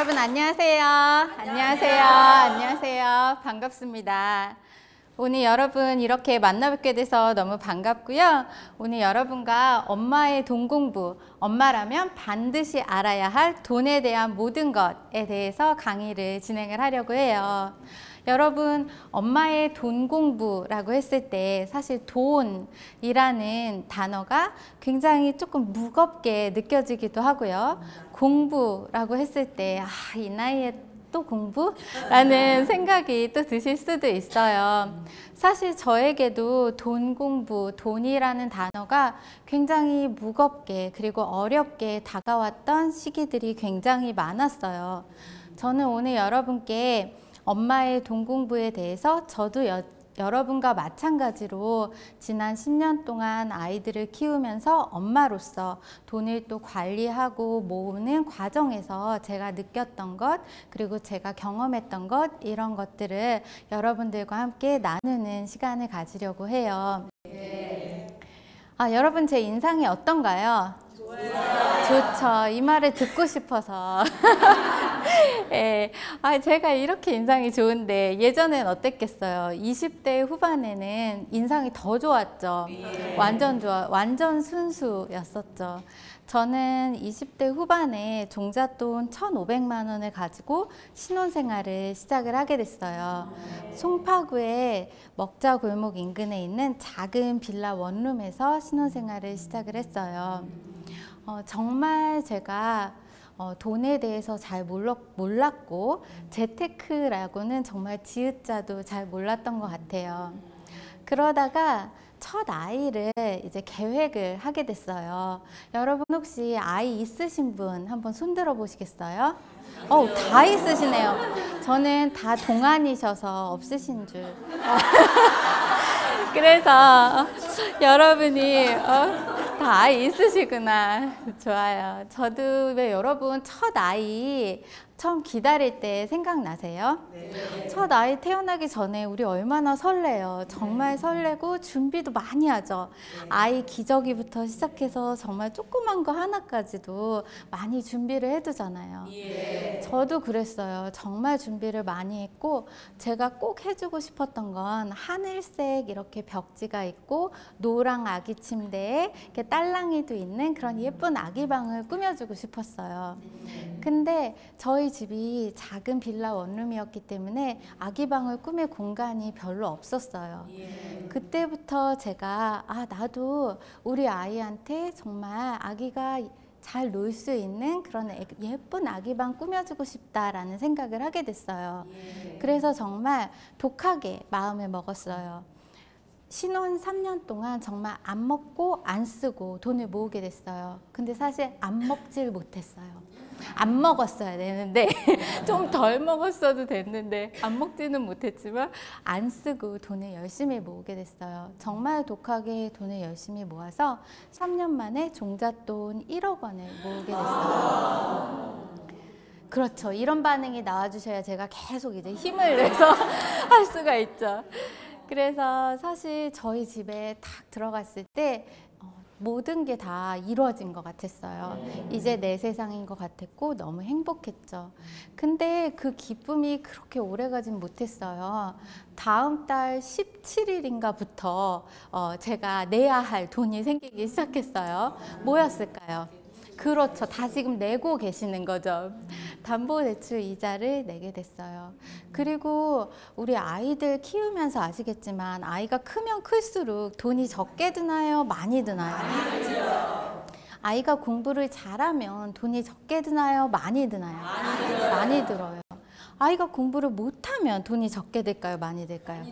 여러분 안녕하세요. 안녕하세요. 반갑습니다. 오늘 여러분 이렇게 만나뵙게 돼서 너무 반갑고요. 오늘 여러분과 엄마의 돈 공부, 엄마라면 반드시 알아야 할 돈에 대한 모든 것에 대해서 강의를 진행을 하려고 해요. 여러분, 엄마의 돈 공부라고 했을 때 사실 돈이라는 단어가 굉장히 조금 무겁게 느껴지기도 하고요. 공부라고 했을 때 이 나이에 또 공부? 라는 생각이 또 드실 수도 있어요. 사실 저에게도 돈 공부, 돈이라는 단어가 굉장히 무겁게 그리고 어렵게 다가왔던 시기들이 굉장히 많았어요. 저는 오늘 여러분께 엄마의 돈 공부에 대해서 저도 여러분과 마찬가지로 지난 10년 동안 아이들을 키우면서 엄마로서 돈을 또 관리하고 모으는 과정에서 제가 느꼈던 것, 그리고 제가 경험했던 것, 이런 것들을 여러분들과 함께 나누는 시간을 가지려고 해요. 여러분 제 인상이 어떤가요? 좋죠. 이 말을 듣고 싶어서. 예. 제가 이렇게 인상이 좋은데 예전엔 어땠겠어요? 20대 후반에는 인상이 더 좋았죠. 완전 순수였었죠. 저는 20대 후반에 종잣돈 1,500만 원을 가지고 신혼생활을 시작을 하게 됐어요. 송파구의 먹자 골목 인근에 있는 작은 빌라 원룸에서 신혼생활을 시작을 했어요. 정말 제가 돈에 대해서 잘 몰랐고 재테크라고는 정말 지읒자도 잘 몰랐던 것 같아요. 그러다가 첫 아이를 이제 계획을 하게 됐어요. 여러분 혹시 아이 있으신 분 한번 손들어 보시겠어요? 다 있으시네요. 저는 다 동안이셔서 없으신 줄. 그래서 여러분이 다 아이 있으시구나. 좋아요. 저도 왜 여러분 첫 아이 처음 기다릴 때 생각나세요? 네. 첫 아이 태어나기 전에 우리 얼마나 설레요. 정말 설레고 준비도 많이 하죠. 아이 기저귀부터 시작해서 정말 조그만 거 하나까지도 많이 준비를 해두잖아요. 저도 그랬어요. 정말 준비를 많이 했고 제가 꼭 해주고 싶었던 건 하늘색 이렇게 벽지가 있고 노랑 아기 침대에 이렇게 딸랑이도 있는 그런 예쁜 아기 방을 꾸며주고 싶었어요. 근데 저희 집이 작은 빌라 원룸이었기 때문에 아기 방을 꾸밀 공간이 별로 없었어요. 그때부터 제가 나도 우리 아이한테 정말 아기가 잘 놀 수 있는 그런 예쁜 아기방 꾸며주고 싶다라는 생각을 하게 됐어요. 그래서 정말 독하게 마음을 먹었어요. 신혼 3년 동안 정말 안 먹고 안 쓰고 돈을 모으게 됐어요. 근데 사실 안 먹질 못했어요. 안 먹었어야 되는데 좀 덜 먹었어도 됐는데 안 먹지는 못했지만 안 쓰고 돈을 열심히 모으게 됐어요. 정말 독하게 돈을 열심히 모아서 3년 만에 종잣돈 1억 원을 모으게 됐어요. 그렇죠. 이런 반응이 나와주셔야 제가 계속 이제 힘을 내서 할 수가 있죠. 그래서 사실 저희 집에 딱 들어갔을 때 모든 게 다 이루어진 것 같았어요. 이제 내 세상인 것 같았고 너무 행복했죠. 근데 그 기쁨이 그렇게 오래가진 못했어요. 다음 달 17일인가부터 제가 내야 할 돈이 생기기 시작했어요. 뭐였을까요? 그렇죠. 다 지금 내고 계시는 거죠. 담보대출 이자를 내게 됐어요. 그리고 우리 아이들 키우면서 아시겠지만 아이가 크면 클수록 돈이 적게 드나요? 많이 드나요? 많이 들죠. 아이가 공부를 잘하면 돈이 적게 드나요? 많이 드나요? 많이 들어요. 아이가 공부를 못하면 돈이 적게 들까요? 많이 들까요?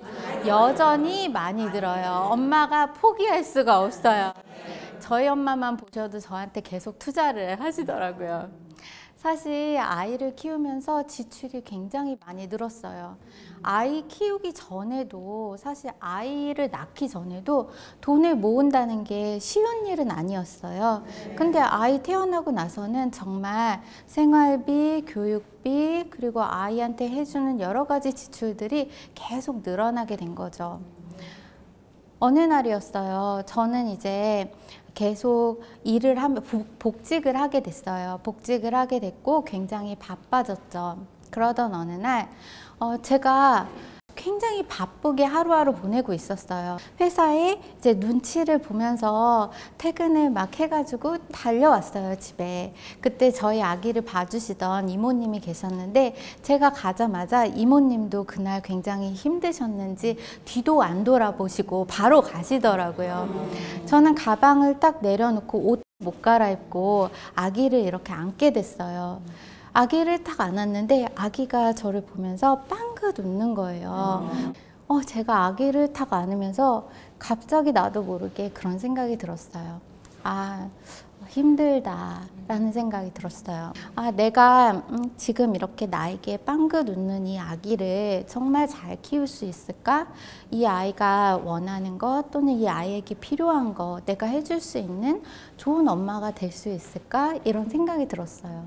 여전히 많이 들어요. 엄마가 포기할 수가 없어요. 저희 엄마만 보셔도 저한테 계속 투자를 하시더라고요. 사실 아이를 키우면서 지출이 굉장히 많이 늘었어요. 아이 키우기 전에도 사실 아이를 낳기 전에도 돈을 모은다는 게 쉬운 일은 아니었어요. 근데 아이 태어나고 나서는 정말 생활비, 교육비, 그리고 아이한테 해주는 여러 가지 지출들이 계속 늘어나게 된 거죠. 어느 날이었어요. 저는 이제 계속 일을 하면 복직을 하게 됐어요. 복직을 하게 됐고 굉장히 바빠졌죠. 그러던 어느 날 제가 굉장히 바쁘게 하루하루 보내고 있었어요. 회사에 이제 눈치를 보면서 퇴근을 막 해가지고 달려왔어요, 집에. 그때 저희 아기를 봐주시던 이모님이 계셨는데 제가 가자마자 이모님도 그날 굉장히 힘드셨는지 뒤도 안 돌아보시고 바로 가시더라고요. 저는 가방을 딱 내려놓고 옷 못 갈아입고 아기를 이렇게 안게 됐어요. 아기를 딱 안았는데 아기가 저를 보면서 빵긋 웃는 거예요. 제가 아기를 딱 안으면서 갑자기 나도 모르게 그런 생각이 들었어요. 아, 힘들다 라는 생각이 들었어요. 아, 내가 지금 이렇게 나에게 빵긋 웃는 이 아기를 정말 잘 키울 수 있을까? 이 아이가 원하는 것 또는 이 아이에게 필요한 것 내가 해줄 수 있는 좋은 엄마가 될 수 있을까? 이런 생각이 들었어요.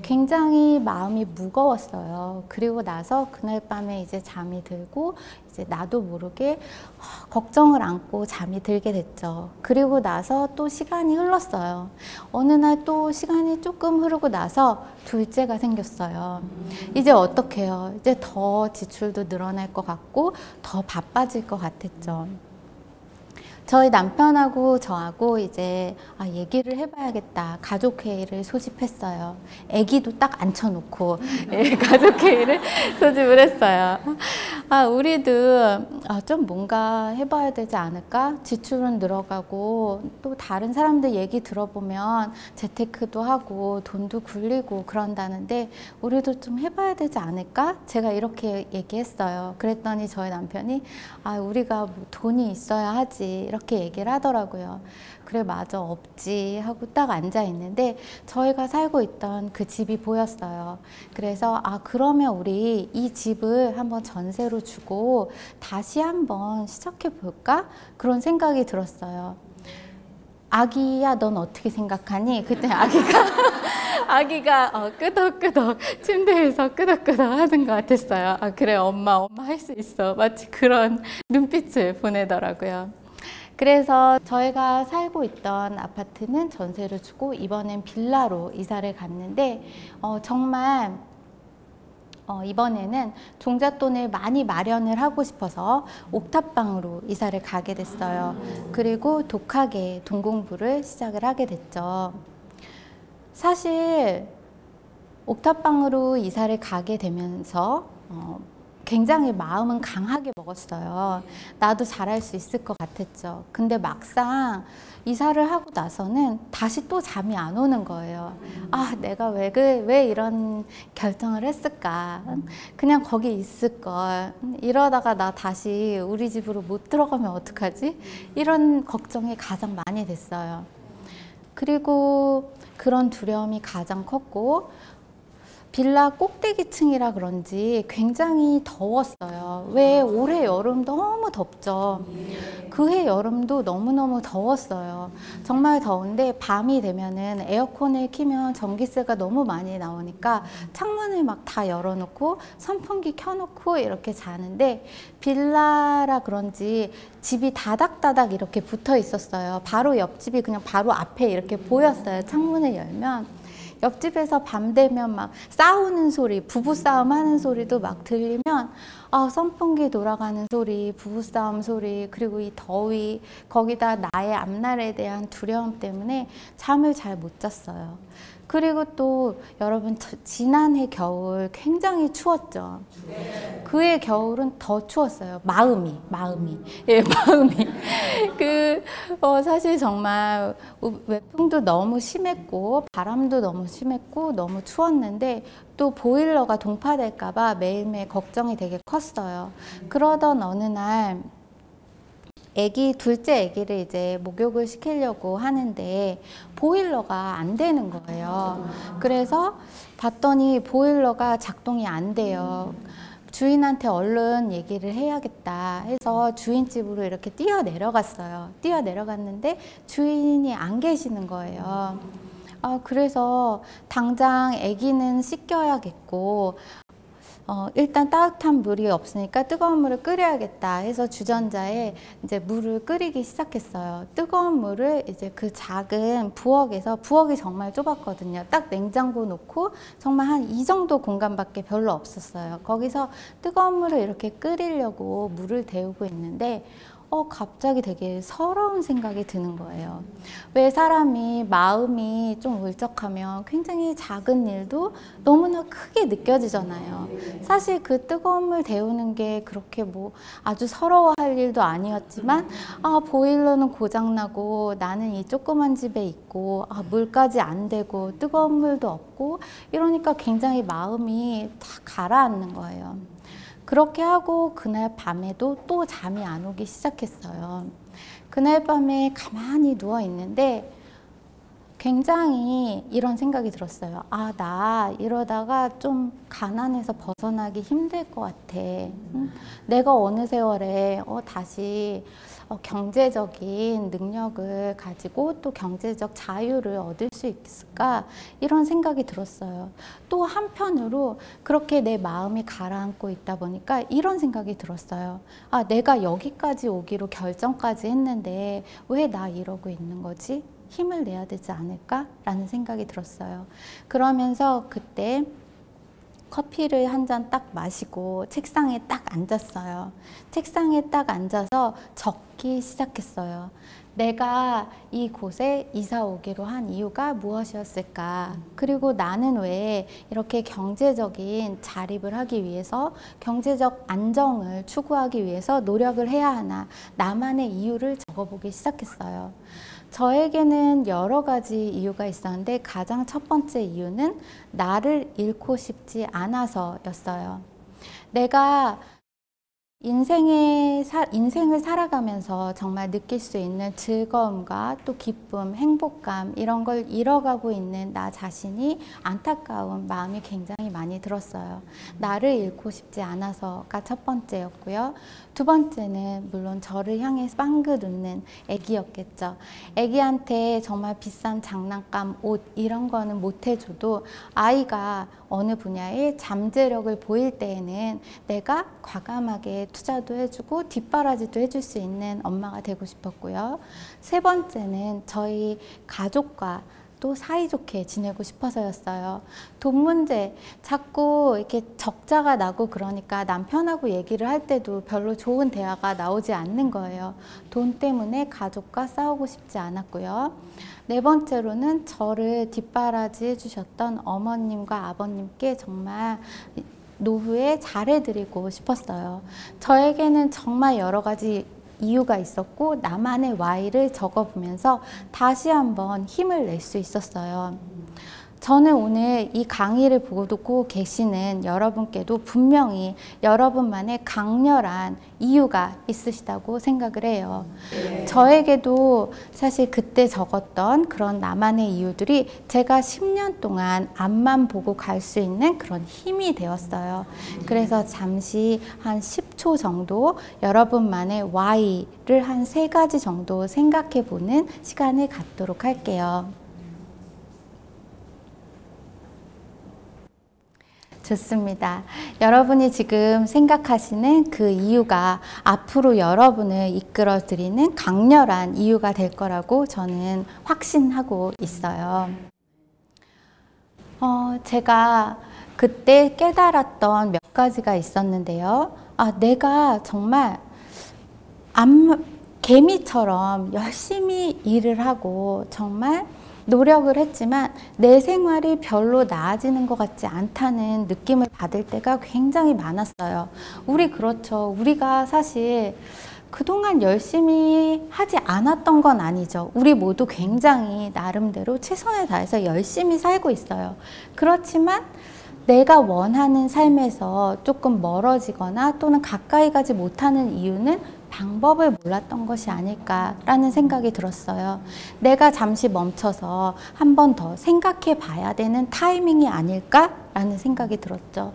굉장히 마음이 무거웠어요. 그리고 나서 그날 밤에 이제 잠이 들고 이제 나도 모르게 걱정을 안고 잠이 들게 됐죠. 그리고 나서 또 시간이 흘렀어요. 어느 날 또 시간이 조금 흐르고 나서 둘째가 생겼어요. 이제 어떡해요? 이제 더 지출도 늘어날 것 같고 더 바빠질 것 같았죠. 저희 남편하고 저하고 이제 얘기를 해봐야겠다. 가족회의를 소집했어요. 아기도 딱 앉혀놓고 가족회의를 소집을 했어요. 우리도 좀 뭔가 해봐야 되지 않을까? 지출은 늘어가고 또 다른 사람들 얘기 들어보면 재테크도 하고 돈도 굴리고 그런다는데 우리도 좀 해봐야 되지 않을까? 제가 이렇게 얘기했어요. 그랬더니 저희 남편이 우리가 뭐 돈이 있어야 하지 이렇게 얘기를 하더라고요. 그래 맞아 없지 하고 딱 앉아 있는데 저희가 살고 있던 그 집이 보였어요. 그래서 그러면 우리 이 집을 한번 전세로 주고 다시 한번 시작해 볼까? 그런 생각이 들었어요. 아기야 넌 어떻게 생각하니? 그때 아기가 끄덕끄덕 침대에서 끄덕끄덕 하는 것 같았어요. 그래 엄마 할 수 있어. 마치 그런 눈빛을 보내더라고요. 그래서 저희가 살고 있던 아파트는 전세를 주고 이번엔 빌라로 이사를 갔는데 정말 이번에는 종잣돈을 많이 마련을 하고 싶어서 옥탑방으로 이사를 가게 됐어요. 그리고 독하게 돈 공부를 시작을 하게 됐죠. 사실 옥탑방으로 이사를 가게 되면서 굉장히 마음은 강하게 먹었어요. 나도 잘할 수 있을 것 같았죠. 근데 막상 이사를 하고 나서는 다시 또 잠이 안 오는 거예요. 내가 왜 이런 결정을 했을까? 그냥 거기 있을 걸. 이러다가 나 다시 우리 집으로 못 들어가면 어떡하지? 이런 걱정이 가장 많이 됐어요. 그리고 그런 두려움이 가장 컸고 빌라 꼭대기층이라 그런지 굉장히 더웠어요. 왜 올해 여름 너무 덥죠. 그해 여름도 너무너무 더웠어요. 정말 더운데 밤이 되면은 에어컨을 키면 전기세가 너무 많이 나오니까 창문을 막 다 열어놓고 선풍기 켜놓고 이렇게 자는데 빌라라 그런지 집이 다닥다닥 이렇게 붙어 있었어요. 바로 옆집이 그냥 바로 앞에 이렇게 보였어요. 창문을 열면. 옆집에서 밤 되면 막 싸우는 소리, 부부싸움 하는 소리도 막 들리면 선풍기 돌아가는 소리, 부부싸움 소리, 그리고 이 더위, 거기다 나의 앞날에 대한 두려움 때문에 잠을 잘 못 잤어요. 그리고 또 여러분 지난해 겨울 굉장히 추웠죠. 그해 겨울은 더 추웠어요. 마음이 사실 정말 외풍도 너무 심했고 바람도 너무 심했고 너무 추웠는데 또 보일러가 동파될까 봐 매일매일 걱정이 되게 컸어요. 그러던 어느 날 둘째 아기를 이제 목욕을 시키려고 하는데 보일러가 안 되는 거예요. 그래서 봤더니 보일러가 작동이 안 돼요. 주인한테 얼른 얘기를 해야겠다 해서 주인 집으로 이렇게 뛰어 내려갔어요. 뛰어 내려갔는데 주인이 안 계시는 거예요. 그래서 당장 아기는 씻겨야겠고 일단 따뜻한 물이 없으니까 뜨거운 물을 끓여야겠다 해서 주전자에 이제 물을 끓이기 시작했어요. 뜨거운 물을 이제 그 작은 부엌에서, 부엌이 정말 좁았거든요. 딱 냉장고 놓고 정말 한 이 정도 공간밖에 별로 없었어요. 거기서 뜨거운 물을 이렇게 끓이려고 물을 데우고 있는데 갑자기 되게 서러운 생각이 드는 거예요. 왜 사람이 마음이 좀 울적하면 굉장히 작은 일도 너무나 크게 느껴지잖아요. 사실 그 뜨거운 물 데우는 게 그렇게 뭐 아주 서러워할 일도 아니었지만, 보일러는 고장나고 나는 이 조그만 집에 있고 물까지 안 되고 뜨거운 물도 없고 이러니까 굉장히 마음이 다 가라앉는 거예요. 그렇게 하고 그날 밤에도 또 잠이 안 오기 시작했어요. 그날 밤에 가만히 누워 있는데 굉장히 이런 생각이 들었어요. 나 이러다가 좀 가난해서 벗어나기 힘들 것 같아. 내가 어느 세월에 다시 경제적인 능력을 가지고 또 경제적 자유를 얻을 수 있을까? 이런 생각이 들었어요. 또 한편으로 그렇게 내 마음이 가라앉고 있다 보니까 이런 생각이 들었어요. 내가 여기까지 오기로 결정까지 했는데 왜 나 이러고 있는 거지? 힘을 내야 되지 않을까? 라는 생각이 들었어요. 그러면서 그때 커피를 한 잔 딱 마시고 책상에 딱 앉았어요. 책상에 딱 앉아서 적기 시작했어요. 내가 이곳에 이사 오기로 한 이유가 무엇이었을까? 그리고 나는 왜 이렇게 경제적인 자립을 하기 위해서, 경제적 안정을 추구하기 위해서 노력을 해야 하나? 나만의 이유를 적어보기 시작했어요. 저에게는 여러 가지 이유가 있었는데 가장 첫 번째 이유는 나를 잃고 싶지 않아서였어요. 내가 인생을 살아가면서 정말 느낄 수 있는 즐거움과 또 기쁨, 행복감 이런 걸 잃어가고 있는 나 자신이 안타까운 마음이 굉장히 많이 들었어요. 나를 잃고 싶지 않아서가 첫 번째였고요. 두 번째는 물론 저를 향해 빵긋 웃는 애기였겠죠. 애기한테 정말 비싼 장난감, 옷 이런 거는 못 해줘도 아이가 어느 분야에 잠재력을 보일 때에는 내가 과감하게 투자도 해주고 뒷바라지도 해줄 수 있는 엄마가 되고 싶었고요. 세 번째는 저희 가족과 또 사이좋게 지내고 싶어서였어요. 돈 문제, 자꾸 이렇게 적자가 나고 그러니까 남편하고 얘기를 할 때도 별로 좋은 대화가 나오지 않는 거예요. 돈 때문에 가족과 싸우고 싶지 않았고요. 네 번째로는 저를 뒷바라지 해주셨던 어머님과 아버님께 정말 노후에 잘해드리고 싶었어요. 저에게는 정말 여러 가지 이유가 있었고 나만의 Y를 적어보면서 다시 한번 힘을 낼 수 있었어요. 저는 오늘 이 강의를 보고 듣고 계시는 여러분께도 분명히 여러분만의 강렬한 이유가 있으시다고 생각을 해요. 저에게도 사실 그때 적었던 그런 나만의 이유들이 제가 10년 동안 앞만 보고 갈 수 있는 그런 힘이 되었어요. 그래서 잠시 한 10초 정도 여러분만의 Y를 한 3가지 정도 생각해 보는 시간을 갖도록 할게요. 좋습니다. 여러분이 지금 생각하시는 그 이유가 앞으로 여러분을 이끌어 드리는 강렬한 이유가 될 거라고 저는 확신하고 있어요. 제가 그때 깨달았던 몇 가지가 있었는데요. 내가 정말 개미처럼 열심히 일을 하고 정말 노력을 했지만 내 생활이 별로 나아지는 것 같지 않다는 느낌을 받을 때가 굉장히 많았어요. 그렇죠. 우리가 사실 그동안 열심히 하지 않았던 건 아니죠. 우리 모두 굉장히 나름대로 최선을 다해서 열심히 살고 있어요. 그렇지만 내가 원하는 삶에서 조금 멀어지거나 또는 가까이 가지 못하는 이유는 방법을 몰랐던 것이 아닐까라는 생각이 들었어요. 내가 잠시 멈춰서 한 번 더 생각해 봐야 되는 타이밍이 아닐까라는 생각이 들었죠.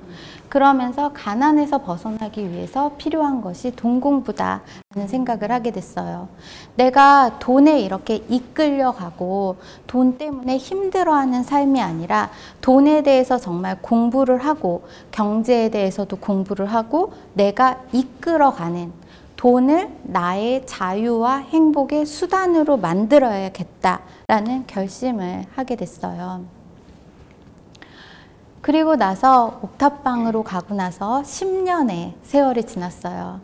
그러면서 가난에서 벗어나기 위해서 필요한 것이 돈 공부다라는 생각을 하게 됐어요. 내가 돈에 이렇게 이끌려가고 돈 때문에 힘들어하는 삶이 아니라 돈에 대해서 정말 공부를 하고 경제에 대해서도 공부를 하고 내가 이끌어가는 돈을 나의 자유와 행복의 수단으로 만들어야겠다라는 결심을 하게 됐어요. 그리고 나서 옥탑방으로 가고 나서 10년의 세월이 지났어요.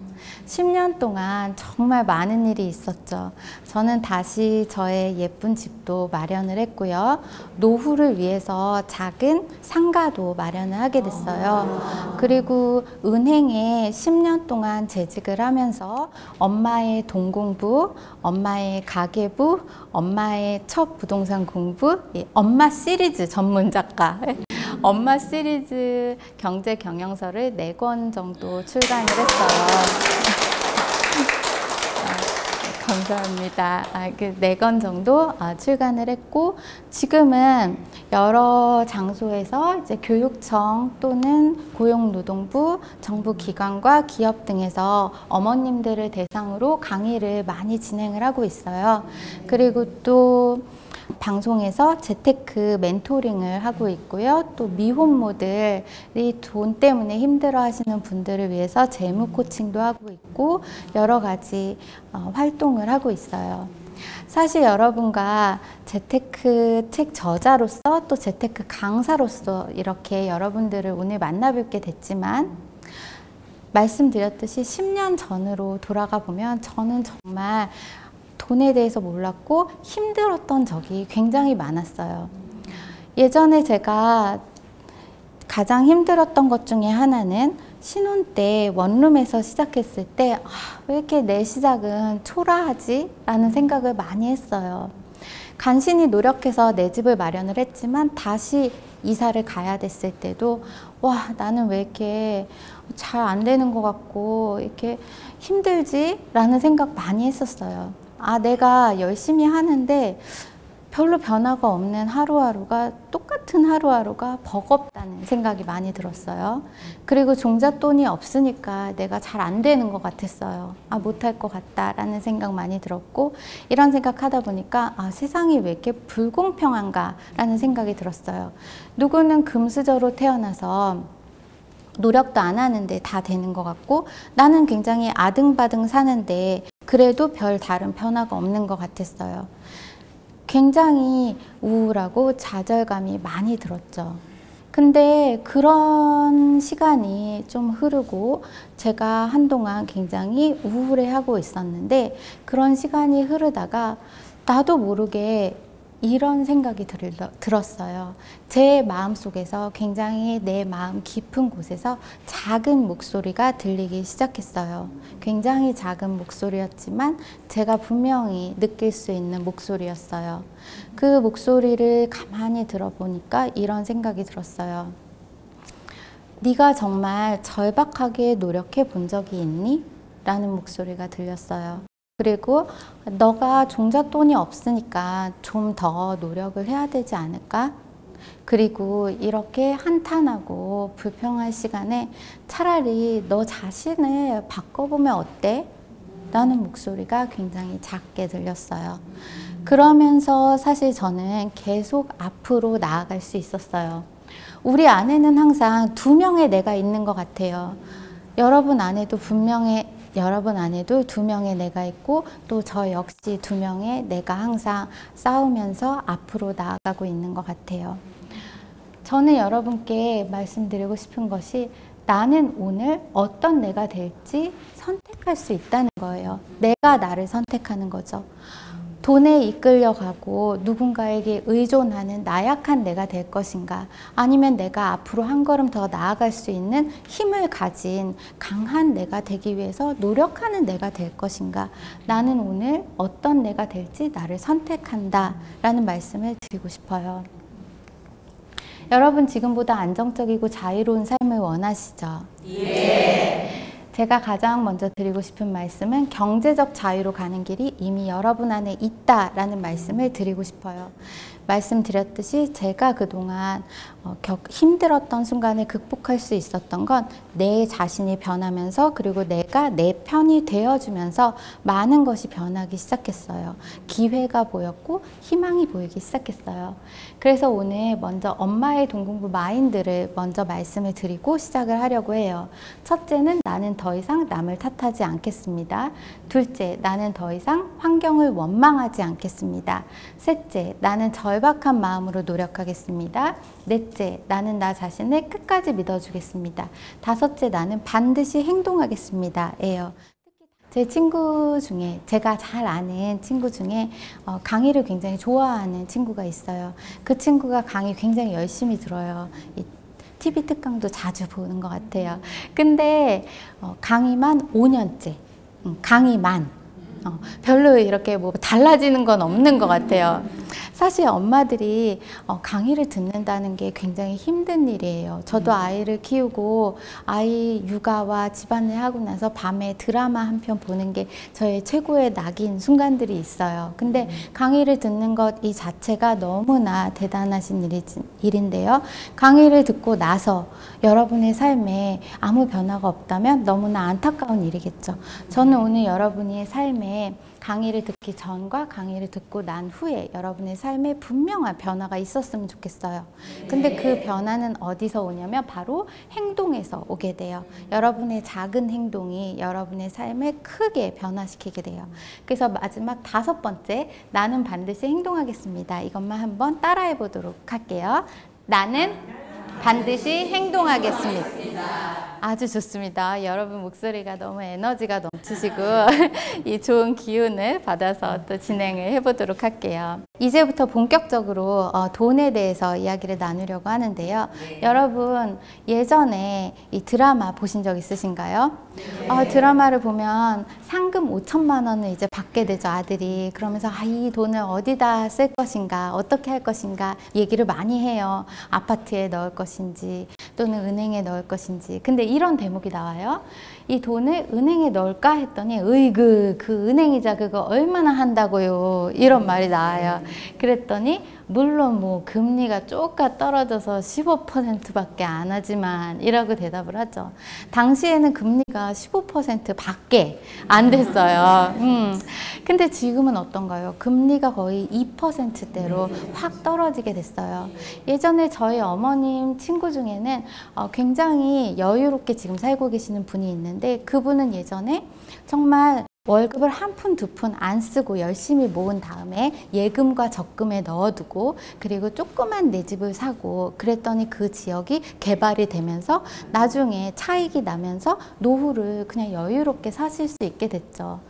10년 동안 정말 많은 일이 있었죠. 저는 다시 저의 예쁜 집도 마련을 했고요. 노후를 위해서 작은 상가도 마련을 하게 됐어요. 그리고 은행에 10년 동안 재직을 하면서 엄마의 돈 공부, 엄마의 가계부, 엄마의 첫 부동산 공부, 엄마 시리즈 전문 작가 엄마 시리즈 경제 경영서를 4권 정도 출간을 했어요. 감사합니다. 그 4권 정도 출간을 했고, 지금은 여러 장소에서 이제 교육청 또는 고용노동부, 정부 기관과 기업 등에서 어머님들을 대상으로 강의를 많이 진행을 하고 있어요. 그리고 또 방송에서 재테크 멘토링을 하고 있고요. 또 미혼모들이 돈 때문에 힘들어 하시는 분들을 위해서 재무 코칭도 하고 있고 여러 가지 활동을 하고 있어요. 사실 여러분과 재테크 책 저자로서 또 재테크 강사로서 이렇게 여러분들을 오늘 만나 뵙게 됐지만 말씀드렸듯이 10년 전으로 돌아가 보면 저는 정말 돈에 대해서 몰랐고 힘들었던 적이 굉장히 많았어요. 예전에 제가 가장 힘들었던 것 중에 하나는 신혼 때 원룸에서 시작했을 때 왜 이렇게 내 시작은 초라하지? 라는 생각을 많이 했어요. 간신히 노력해서 내 집을 마련을 했지만 다시 이사를 가야 됐을 때도 와, 나는 왜 이렇게 잘 안 되는 것 같고 이렇게 힘들지? 라는 생각 많이 했었어요. 내가 열심히 하는데 별로 변화가 없는 하루하루가 똑같은 하루하루가 버겁다는 생각이 많이 들었어요. 그리고 종잣돈이 없으니까 내가 잘 안 되는 것 같았어요. 못할 것 같다라는 생각 많이 들었고 이런 생각하다 보니까 세상이 왜 이렇게 불공평한가 라는 생각이 들었어요. 누구는 금수저로 태어나서 노력도 안 하는데 다 되는 것 같고 나는 굉장히 아등바등 사는데 그래도 별 다른 변화가 없는 것 같았어요. 굉장히 우울하고 좌절감이 많이 들었죠. 근데 그런 시간이 좀 흐르고 제가 한동안 굉장히 우울해하고 있었는데 그런 시간이 흐르다가 나도 모르게 이런 생각이 들었어요. 제 마음속에서 굉장히 내 마음 깊은 곳에서 작은 목소리가 들리기 시작했어요. 굉장히 작은 목소리였지만 제가 분명히 느낄 수 있는 목소리였어요. 그 목소리를 가만히 들어보니까 이런 생각이 들었어요. 네가 정말 절박하게 노력해 본 적이 있니? 라는 목소리가 들렸어요. 그리고 너가 종잣돈이 없으니까 좀 더 노력을 해야 되지 않을까? 그리고 이렇게 한탄하고 불평할 시간에 차라리 너 자신을 바꿔보면 어때? 라는 목소리가 굉장히 작게 들렸어요. 그러면서 사실 저는 계속 앞으로 나아갈 수 있었어요. 우리 안에는 항상 2명의 내가 있는 것 같아요. 여러분 안에도 여러분 안에도 2명의 내가 있고 또 저 역시 2명의 내가 항상 싸우면서 앞으로 나아가고 있는 것 같아요. 저는 여러분께 말씀드리고 싶은 것이 나는 오늘 어떤 내가 될지 선택할 수 있다는 거예요. 내가 나를 선택하는 거죠. 돈에 이끌려가고 누군가에게 의존하는 나약한 내가 될 것인가 아니면 내가 앞으로 한 걸음 더 나아갈 수 있는 힘을 가진 강한 내가 되기 위해서 노력하는 내가 될 것인가 나는 오늘 어떤 내가 될지 나를 선택한다 라는 말씀을 드리고 싶어요. 여러분 지금보다 안정적이고 자유로운 삶을 원하시죠? 예. 제가 가장 먼저 드리고 싶은 말씀은 경제적 자유로 가는 길이 이미 여러분 안에 있다라는 말씀을 드리고 싶어요. 말씀드렸듯이 제가 그동안 힘들었던 순간을 극복할 수 있었던 건 내 자신이 변하면서 그리고 내가 내 편이 되어주면서 많은 것이 변하기 시작했어요. 기회가 보였고 희망이 보이기 시작했어요. 그래서 오늘 먼저 엄마의 동공부 마인드를 먼저 말씀을 드리고 시작을 하려고 해요. 첫째는 나는 더 이상 남을 탓하지 않겠습니다. 둘째, 나는 더 이상 환경을 원망하지 않겠습니다. 셋째, 나는 절박한 마음으로 노력하겠습니다. 넷째, 나는 나 자신을 끝까지 믿어주겠습니다. 다섯째, 나는 반드시 행동하겠습니다. 예요. 제 친구 중에, 제가 잘 아는 친구 중에 강의를 굉장히 좋아하는 친구가 있어요. 그 친구가 강의 굉장히 열심히 들어요. TV 특강도 자주 보는 것 같아요. 근데 강의만 5년째, 강의만. 별로 이렇게 뭐 달라지는 건 없는 것 같아요. 사실 엄마들이 강의를 듣는다는 게 굉장히 힘든 일이에요. 저도 아이를 키우고 아이 육아와 집안일 하고 나서 밤에 드라마 한 편 보는 게 저의 최고의 낙인 순간들이 있어요. 근데 강의를 듣는 것 이 자체가 너무나 대단하신 일인데요. 강의를 듣고 나서 여러분의 삶에 아무 변화가 없다면 너무나 안타까운 일이겠죠. 저는 오늘 여러분의 삶에 강의를 듣기 전과 강의를 듣고 난 후에 여러분의 삶에 분명한 변화가 있었으면 좋겠어요. 근데 그 변화는 어디서 오냐면 바로 행동에서 오게 돼요. 여러분의 작은 행동이 여러분의 삶을 크게 변화시키게 돼요. 그래서 마지막 5번째, 나는 반드시 행동하겠습니다. 이것만 한번 따라해 보도록 할게요. 나는 반드시 행동하겠습니다. 아주 좋습니다. 여러분 목소리가 너무 에너지가 넘치시고 이 좋은 기운을 받아서 또 진행을 해보도록 할게요. 이제부터 본격적으로 돈에 대해서 이야기를 나누려고 하는데요. 여러분 예전에 이 드라마 보신 적 있으신가요? 드라마를 보면 상금 5천만 원을 이제 받게 되죠, 아들이. 그러면서 이 돈을 어디다 쓸 것인가, 어떻게 할 것인가 얘기를 많이 해요. 아파트에 넣을 것인지 또는 은행에 넣을 것인지. 근데 이런 대목이 나와요. 이 돈을 은행에 넣을까 했더니 으이그 그 은행이자 그거 얼마나 한다고요, 이런 말이 나와요. 그랬더니 물론 뭐 금리가 쪼까 떨어져서 15%밖에 안 하지만 이라고 대답을 하죠. 당시에는 금리가 15%밖에 안 됐어요. 근데 지금은 어떤가요? 금리가 거의 2%대로 확 떨어지게 됐어요. 예전에 저희 어머님 친구 중에는 굉장히 여유롭게 지금 살고 계시는 분이 있는데, 그분은 예전에 정말 월급을 한 푼, 두 푼 안 쓰고 열심히 모은 다음에 예금과 적금에 넣어두고 그리고 조그만 내 집을 사고 그랬더니 그 지역이 개발이 되면서 나중에 차익이 나면서 노후를 그냥 여유롭게 사실 수 있게 됐죠.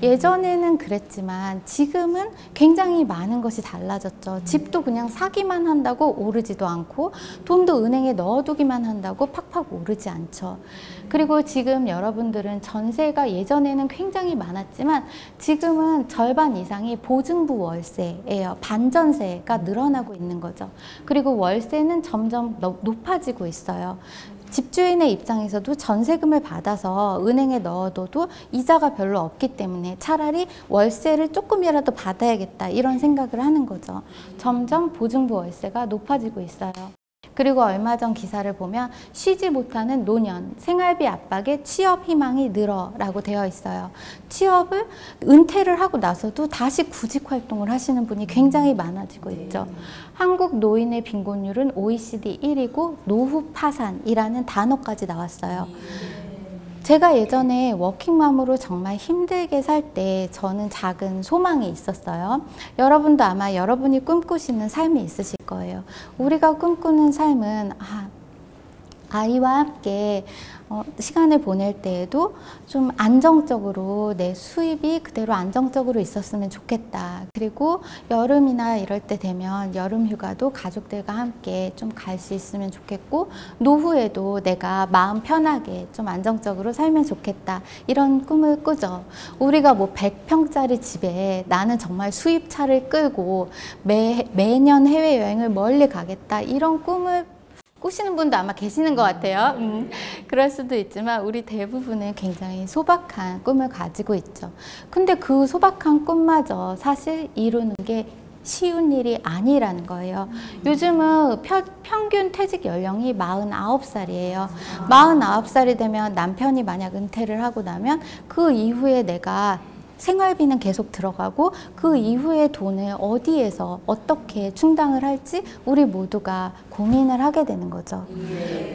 예전에는 그랬지만 지금은 굉장히 많은 것이 달라졌죠. 집도 그냥 사기만 한다고 오르지도 않고 돈도 은행에 넣어두기만 한다고 팍팍 오르지 않죠. 그리고 지금 여러분들은 전세가 예전에는 굉장히 많았지만 지금은 절반 이상이 보증부 월세예요. 반전세가 늘어나고 있는 거죠. 그리고 월세는 점점 높아지고 있어요. 집주인의 입장에서도 전세금을 받아서 은행에 넣어둬도 이자가 별로 없기 때문에 차라리 월세를 조금이라도 받아야겠다 이런 생각을 하는 거죠. 점점 보증부 월세가 높아지고 있어요. 그리고 얼마 전 기사를 보면 쉬지 못하는 노년, 생활비 압박에 취업 희망이 늘어라고 되어 있어요. 취업을 은퇴를 하고 나서도 다시 구직 활동을 하시는 분이 굉장히 많아지고 있죠. 한국 노인의 빈곤율은 OECD 1위고 노후 파산이라는 단어까지 나왔어요. 제가 예전에 워킹맘으로 정말 힘들게 살 때 저는 작은 소망이 있었어요. 여러분도 아마 여러분이 꿈꾸시는 삶이 있으실 거예요. 우리가 꿈꾸는 삶은 아이와 함께 시간을 보낼 때에도 좀 안정적으로 내 수입이 그대로 안정적으로 있었으면 좋겠다. 그리고 여름이나 이럴 때 되면 여름 휴가도 가족들과 함께 좀 갈 수 있으면 좋겠고, 노후에도 내가 마음 편하게 좀 안정적으로 살면 좋겠다. 이런 꿈을 꾸죠. 우리가 뭐 100평짜리 집에 나는 정말 수입차를 끌고 매년 해외여행을 멀리 가겠다. 이런 꿈을 꾸시는 분도 아마 계시는 것 같아요. 그럴 수도 있지만 우리 대부분은 굉장히 소박한 꿈을 가지고 있죠. 근데 그 소박한 꿈마저 사실 이루는 게 쉬운 일이 아니라는 거예요. 요즘은 평균 퇴직 연령이 49살이에요. 49살이 되면 남편이 만약 은퇴를 하고 나면 그 이후에 내가 생활비는 계속 들어가고 그 이후에 돈을 어디에서 어떻게 충당을 할지 우리 모두가 고민을 하게 되는 거죠.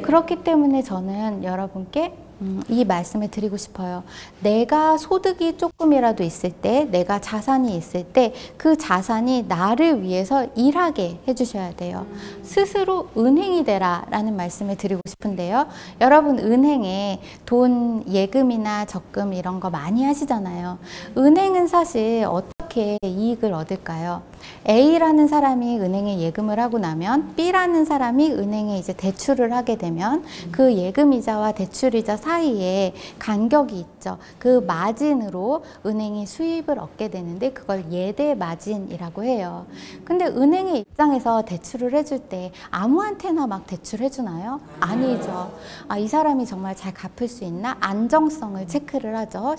그렇기 때문에 저는 여러분께 이 말씀을 드리고 싶어요. 내가 소득이 조금이라도 있을 때, 내가 자산이 있을 때 그 자산이 나를 위해서 일하게 해주셔야 돼요. 스스로 은행이 되라 라는 말씀을 드리고 싶은데요. 여러분 은행에 돈 예금이나 적금 이런 거 많이 하시잖아요. 은행은 사실 어떻게 이익을 얻을까요? A라는 사람이 은행에 예금을 하고 나면 B라는 사람이 은행에 이제 대출을 하게 되면 그 예금이자와 대출이자 사이에 간격이 있죠. 그 마진으로 은행이 수입을 얻게 되는데 그걸 예대 마진이라고 해요. 근데 은행의 입장에서 대출을 해줄 때 아무한테나 막 대출해 주나요? 아니죠. 이 사람이 정말 잘 갚을 수 있나? 안정성을 체크를 하죠.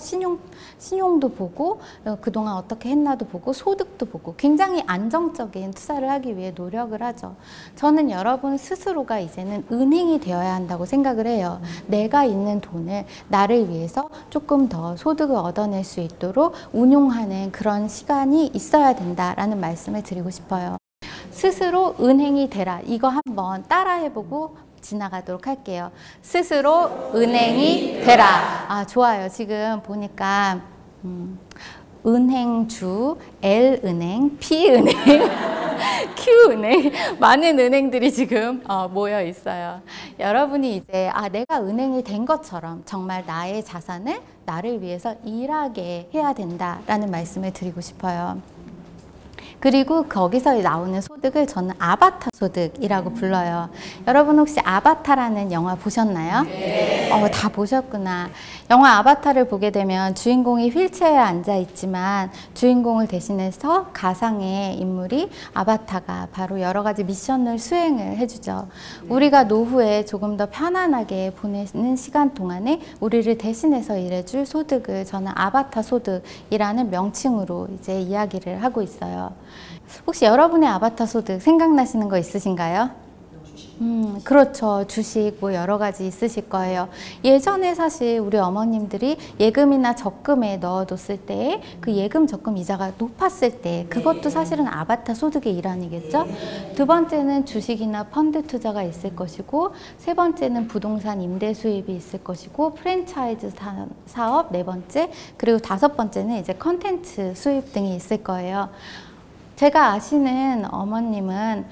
신용도 보고 그동안 어떻게 했나도 보고 소득도 보고 굉장히 안정적인 투자를 하기 위해 노력을 하죠. 저는 여러분 스스로가 이제는 은행이 되어야 한다고 생각을 해요. 내가 있는 돈을 나를 위해서 조금 더 소득을 얻어낼 수 있도록 운용하는 그런 시간이 있어야 된다라는 말씀을 드리고 싶어요. 스스로 은행이 되라. 이거 한번 따라해보고 지나가도록 할게요. 스스로 은행이 되라. 좋아요. 지금 보니까 은행주, L은행, P은행, Q은행 많은 은행들이 지금 모여 있어요. 여러분이 이제 내가 은행이 된 것처럼 정말 나의 자산을 나를 위해서 일하게 해야 된다라는 말씀을 드리고 싶어요. 그리고 거기서 나오는 소득을 저는 아바타 소득이라고 불러요. 여러분 혹시 아바타라는 영화 보셨나요? 네. 다 보셨구나. 영화 아바타를 보게 되면 주인공이 휠체어에 앉아 있지만 주인공을 대신해서 가상의 인물이 아바타가 바로 여러 가지 미션을 수행을 해주죠. 우리가 노후에 조금 더 편안하게 보내는 시간 동안에 우리를 대신해서 일해줄 소득을 저는 아바타 소득이라는 명칭으로 이제 이야기를 하고 있어요. 혹시 여러분의 아바타 소득 생각나시는 거 있으신가요? 그렇죠. 주식 뭐 여러 가지 있으실 거예요. 예전에 사실 우리 어머님들이 예금이나 적금에 넣어뒀을 때 그 예금 적금 이자가 높았을 때 그것도 사실은 아바타 소득의 일환이겠죠. 두 번째는 주식이나 펀드 투자가 있을 것이고 세 번째는 부동산 임대 수입이 있을 것이고 프랜차이즈 사업 네 번째 그리고 다섯 번째는 이제 컨텐츠 수입 등이 있을 거예요. 제가 아시는 어머님은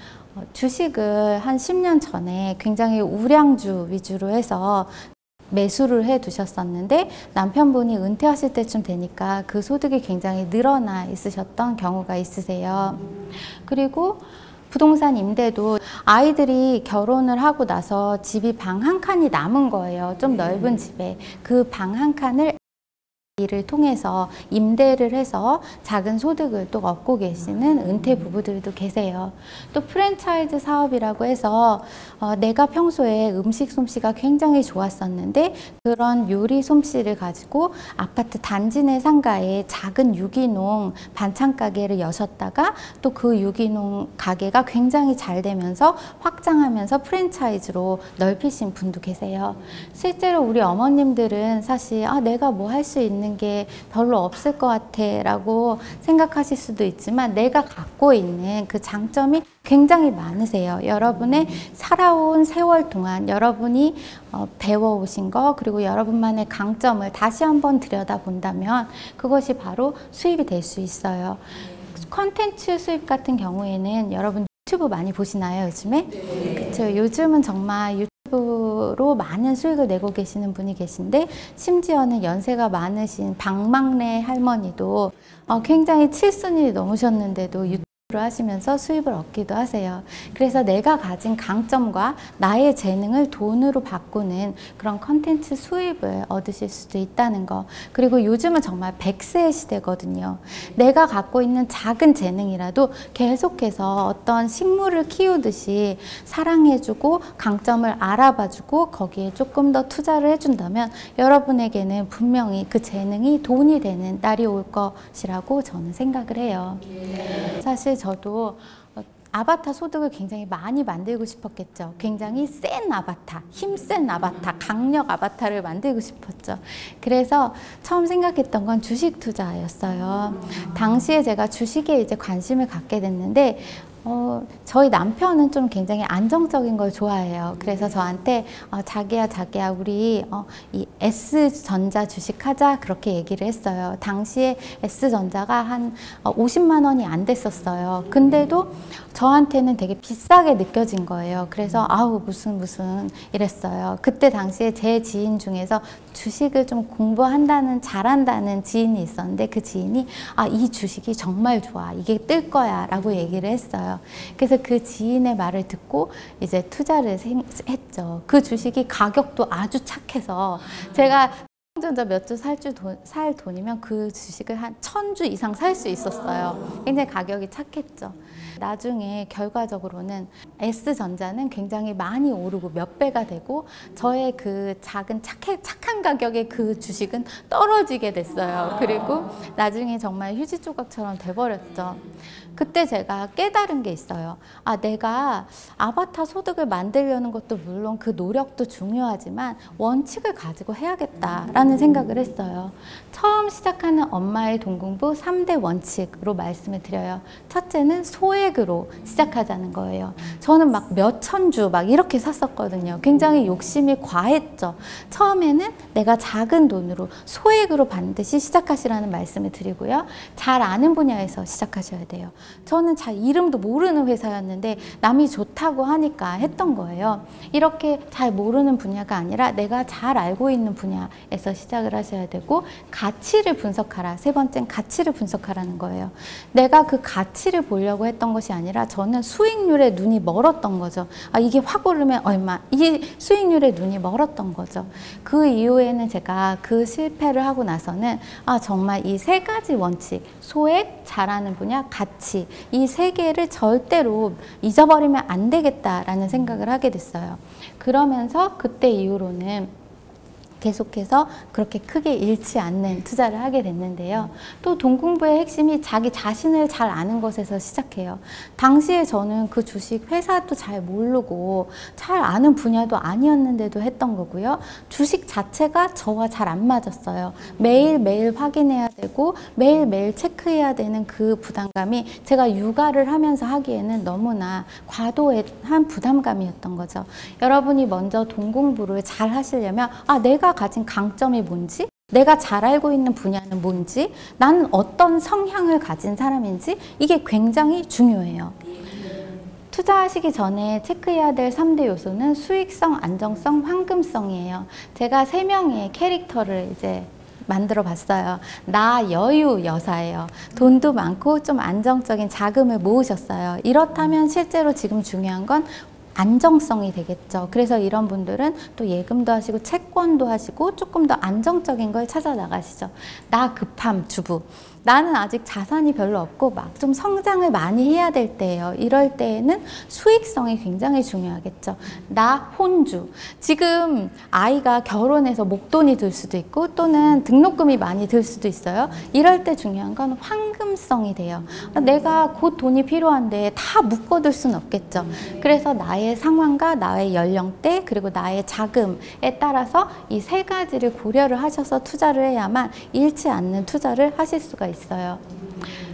주식을 한 10년 전에 굉장히 우량주 위주로 해서 매수를 해 두셨었는데 남편분이 은퇴하실 때쯤 되니까 그 소득이 굉장히 늘어나 있으셨던 경우가 있으세요. 그리고 부동산 임대도 아이들이 결혼을 하고 나서 집이 방 한 칸이 남은 거예요. 좀 넓은 집에. 그 방 한 칸을 이를 통해서 임대를 해서 작은 소득을 또 얻고 계시는 은퇴 부부들도 계세요. 또 프랜차이즈 사업이라고 해서 내가 평소에 음식 솜씨가 굉장히 좋았었는데 그런 요리 솜씨를 가지고 아파트 단지 내 상가에 작은 유기농 반찬 가게를 여셨다가 또 그 유기농 가게가 굉장히 잘 되면서 확장하면서 프랜차이즈로 넓히신 분도 계세요. 실제로 우리 어머님들은 사실 내가 뭐 할 수 있는 게 별로 없을 것 같아 라고 생각하실 수도 있지만 내가 갖고 있는 그 장점이 굉장히 많으세요. 여러분의 살아온 세월 동안 여러분이 배워오신 거 그리고 여러분만의 강점을 다시 한번 들여다본다면 그것이 바로 수입이 될 수 있어요. 컨텐츠 수입 같은 경우에는 여러분 유튜브 많이 보시나요 요즘에? 네. 그쵸. 요즘은 정말 유튜브로 많은 수익을 내고 계시는 분이 계신데 심지어는 연세가 많으신 박막래 할머니도 굉장히 칠순이 넘으셨는데도 하시면서 수입을 얻기도 하세요. 그래서 내가 가진 강점과 나의 재능을 돈으로 바꾸는 그런 컨텐츠 수입을 얻으실 수도 있다는 거. 그리고 요즘은 정말 100세의 시대거든요. 내가 갖고 있는 작은 재능이라도 계속해서 어떤 식물을 키우듯이 사랑해주고 강점을 알아봐주고 거기에 조금 더 투자를 해준다면 여러분에게는 분명히 그 재능이 돈이 되는 날이 올 것이라고 저는 생각을 해요. 사실 저도 아바타 소득을 굉장히 많이 만들고 싶었겠죠. 굉장히 센 아바타, 힘센 아바타, 강력 아바타를 만들고 싶었죠. 그래서 처음 생각했던 건 주식 투자였어요. 당시에 제가 주식에 이제 관심을 갖게 됐는데 저희 남편은 좀 굉장히 안정적인 걸 좋아해요. 그래서 저한테 자기야 우리 이 S전자 주식하자 그렇게 얘기를 했어요. 당시에 S전자가 한 50만 원이 안 됐었어요. 근데도 저한테는 되게 비싸게 느껴진 거예요. 그래서 아우 무슨 이랬어요. 그때 당시에 제 지인 중에서 주식을 좀 공부한다는 잘한다는 지인이 있었는데 그 지인이 이 주식이 정말 좋아. 이게 뜰 거야 라고 얘기를 했어요. 그래서 그 지인의 말을 듣고 이제 투자를 했죠. 그 주식이 가격도 아주 착해서 제가 전자 몇 주 살 돈이면 그 주식을 한 1000주 이상 살 수 있었어요. 굉장히 가격이 착했죠. 나중에 결과적으로는 S전자는 굉장히 많이 오르고 몇 배가 되고 저의 그 작은 착한 가격의 그 주식은 떨어지게 됐어요. 그리고 나중에 정말 휴지 조각처럼 돼버렸죠. 그때 제가 깨달은 게 있어요. 내가 아바타 소득을 만들려는 것도 물론 그 노력도 중요하지만 원칙을 가지고 해야겠다라는 생각을 했어요. 처음 시작하는 엄마의 돈 공부 3대 원칙으로 말씀을 드려요. 첫째는 소액으로 시작하자는 거예요. 저는 막 몇천 주 막 이렇게 샀었거든요. 굉장히 욕심이 과했죠. 처음에는 내가 작은 돈으로 소액으로 반드시 시작하시라는 말씀을 드리고요. 잘 아는 분야에서 시작하셔야 돼요. 저는 잘 이름도 모르는 회사였는데 남이 좋다고 하니까 했던 거예요. 이렇게 잘 모르는 분야가 아니라 내가 잘 알고 있는 분야에서 시작을 하셔야 되고 가치를 분석하라. 세 번째는 가치를 분석하라는 거예요. 내가 그 가치를 보려고 했던 것이 아니라 저는 수익률에 눈이 멀었던 거죠. 이게 확 오르면 얼마, 이 수익률에 눈이 멀었던 거죠. 그 이후에는 제가 그 실패를 하고 나서는 정말 이 세 가지 원칙, 소액, 잘하는 분야, 가치 이 세 개를 절대로 잊어버리면 안 되겠다라는 생각을 하게 됐어요. 그러면서 그때 이후로는 계속해서 그렇게 크게 잃지 않는 투자를 하게 됐는데요. 또 돈 공부의 핵심이 자기 자신을 잘 아는 것에서 시작해요. 당시에 저는 그 주식 회사도 잘 모르고 잘 아는 분야도 아니었는데도 했던 거고요. 주식 자체가 저와 잘 안 맞았어요. 매일매일 확인해야 되고 매일매일 체크해야 되는 그 부담감이 제가 육아를 하면서 하기에는 너무나 과도한 부담감이었던 거죠. 여러분이 먼저 돈 공부를 잘 하시려면 내가 가진 강점이 뭔지, 내가 잘 알고 있는 분야는 뭔지, 나는 어떤 성향을 가진 사람인지 이게 굉장히 중요해요. 투자하시기 전에 체크해야 될 3대 요소는 수익성, 안정성, 황금성이에요. 제가 3명의 캐릭터를 이제 만들어 봤어요. 나 여유 여사예요. 돈도 많고 좀 안정적인 자금을 모으셨어요. 이렇다면 실제로 지금 중요한 건 안정성이 되겠죠. 그래서 이런 분들은 또 예금도 하시고 채권도 하시고 조금 더 안정적인 걸 찾아 나가시죠. 나 급함 주부. 나는 아직 자산이 별로 없고 막 좀 성장을 많이 해야 될 때예요. 이럴 때에는 수익성이 굉장히 중요하겠죠. 나 혼주. 지금 아이가 결혼해서 목돈이 들 수도 있고 또는 등록금이 많이 들 수도 있어요. 이럴 때 중요한 건 황금성이 돼요. 내가 곧 돈이 필요한데 다 묶어둘 수는 없겠죠. 그래서 나의 상황과 나의 연령대 그리고 나의 자금에 따라서 이 세 가지를 고려를 하셔서 투자를 해야만 잃지 않는 투자를 하실 수가 있어요.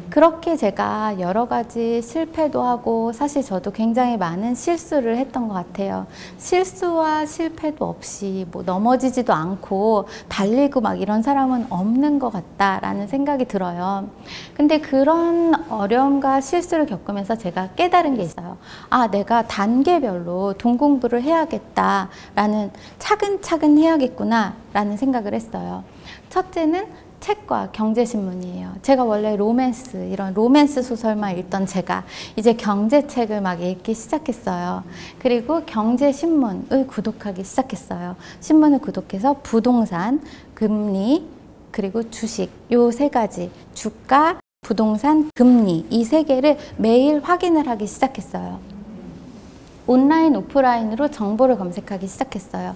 그렇게 제가 여러 가지 실패도 하고 사실 저도 굉장히 많은 실수를 했던 것 같아요. 실수와 실패도 없이 뭐 넘어지지도 않고 달리고 막 이런 사람은 없는 것 같다라는 생각이 들어요. 근데 그런 어려움과 실수를 겪으면서 제가 깨달은 게 있어요. 내가 단계별로 돈 공부를 해야겠다라는 차근차근 해야겠구나 라는 생각을 했어요. 첫째는 책과 경제신문이에요. 제가 원래 로맨스, 이런 로맨스 소설만 읽던 제가 이제 경제책을 막 읽기 시작했어요. 그리고 경제신문을 구독하기 시작했어요. 신문을 구독해서 부동산, 금리, 그리고 주식, 요 세 가지, 주가, 부동산, 금리, 이 세 개를 매일 확인을 하기 시작했어요. 온라인, 오프라인으로 정보를 검색하기 시작했어요.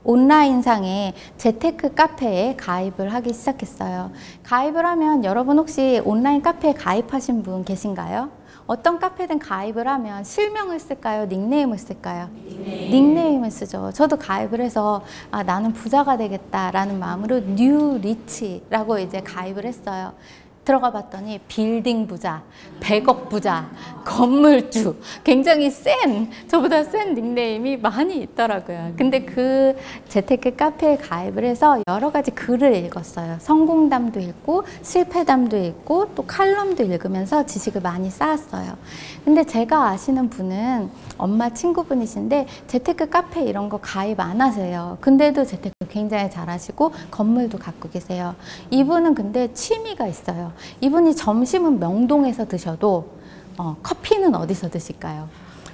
온라인상의 재테크 카페에 가입을 하기 시작했어요. 가입을 하면 여러분 혹시 온라인 카페에 가입하신 분 계신가요? 어떤 카페든 가입을 하면 실명을 쓸까요? 닉네임을 쓸까요? 닉네임을 쓰죠. 저도 가입을 해서 나는 부자가 되겠다라는 마음으로 뉴리치라고 이제 가입을 했어요. 들어가 봤더니 빌딩 부자, 100억 부자, 건물주, 굉장히 저보다 센 닉네임이 많이 있더라고요. 근데 그 재테크 카페에 가입을 해서 여러 가지 글을 읽었어요. 성공담도 읽고 실패담도 읽고 또 칼럼도 읽으면서 지식을 많이 쌓았어요. 근데 제가 아시는 분은 엄마 친구분이신데 재테크 카페 이런 거 가입 안 하세요. 근데도 재테크 굉장히 잘하시고 건물도 갖고 계세요. 이분은 근데 취미가 있어요. 이분이 점심은 명동에서 드셔도 커피는 어디서 드실까요?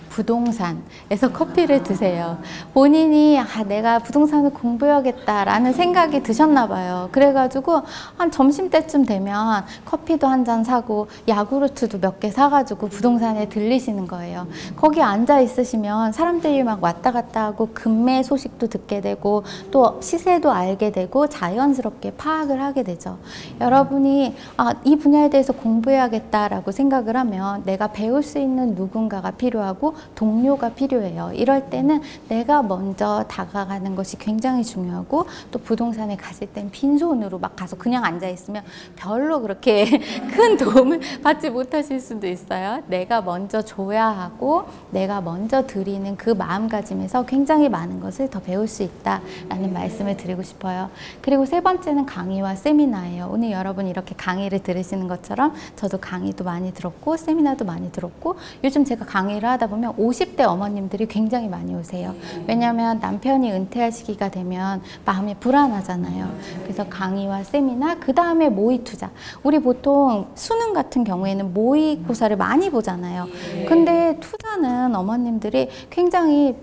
부동산에서 커피를 드세요. 본인이 내가 부동산을 공부해야겠다라는 생각이 드셨나 봐요. 그래가지고 한 점심때쯤 되면 커피도 한 잔 사고 야구르트도 몇 개 사가지고 부동산에 들리시는 거예요. 거기 앉아 있으시면 사람들이 막 왔다 갔다 하고 금매 소식도 듣게 되고 또 시세도 알게 되고 자연스럽게 파악을 하게 되죠. 여러분이 이 분야에 대해서 공부해야겠다라고 생각을 하면 내가 배울 수 있는 누군가가 필요하고 동료가 필요해요. 이럴 때는 내가 먼저 다가가는 것이 굉장히 중요하고 또 부동산에 갔을 땐 빈손으로 막 가서 그냥 앉아 있으면 별로 그렇게 큰 도움을 받지 못하실 수도 있어요. 내가 먼저 줘야 하고 내가 먼저 드리는 그 마음가짐에서 굉장히 많은 것을 더 배울 수 있다라는 말씀을 드리고 싶어요. 그리고 세 번째는 강의와 세미나예요. 오늘 여러분 이렇게 강의를 들으시는 것처럼 저도 강의도 많이 들었고 세미나도 많이 들었고 요즘 제가 강의를 하다 보면 50대 어머님들이 굉장히 많이 오세요. 왜냐하면 남편이 은퇴할 시기가 되면 마음이 불안하잖아요. 그래서 강의와 세미나, 그 다음에 모의 투자. 우리 보통 수능 같은 경우에는 모의고사를 많이 보잖아요. 근데 투자는 어머님들이 굉장히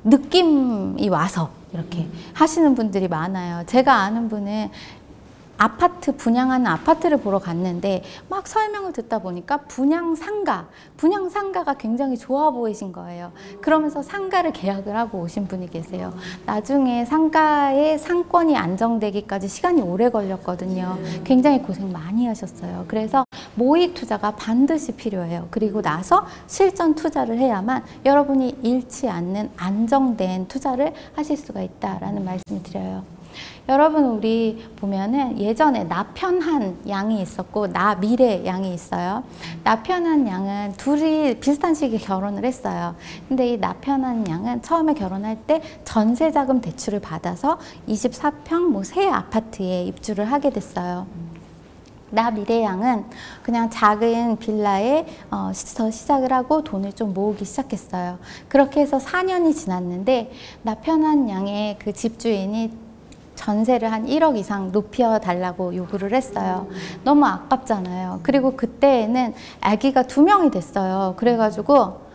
느낌이 와서 이렇게 하시는 분들이 많아요. 제가 아는 분은 아파트 분양하는 아파트를 보러 갔는데 막 설명을 듣다 보니까 분양 상가가 굉장히 좋아 보이신 거예요. 그러면서 상가를 계약을 하고 오신 분이 계세요. 나중에 상가의 상권이 안정되기까지 시간이 오래 걸렸거든요. 굉장히 고생 많이 하셨어요. 그래서 모의 투자가 반드시 필요해요. 그리고 나서 실전 투자를 해야만 여러분이 잃지 않는 안정된 투자를 하실 수가 있다라는 말씀을 드려요. 여러분 우리 보면은 예전에 나편한 양이 있었고 나미래 양이 있어요. 나편한 양은 둘이 비슷한 시기에 결혼을 했어요. 근데 이 나편한 양은 처음에 결혼할 때 전세자금 대출을 받아서 24평 새 아파트에 입주를 하게 됐어요. 나미래 양은 그냥 작은 빌라에 시작을 하고 돈을 좀 모으기 시작했어요. 그렇게 해서 4년이 지났는데 나편한 양의 그 집주인이 전세를 한 1억 이상 높여달라고 요구를 했어요. 너무 아깝잖아요. 그리고 그때에는 아기가 2명이 됐어요. 그래가지고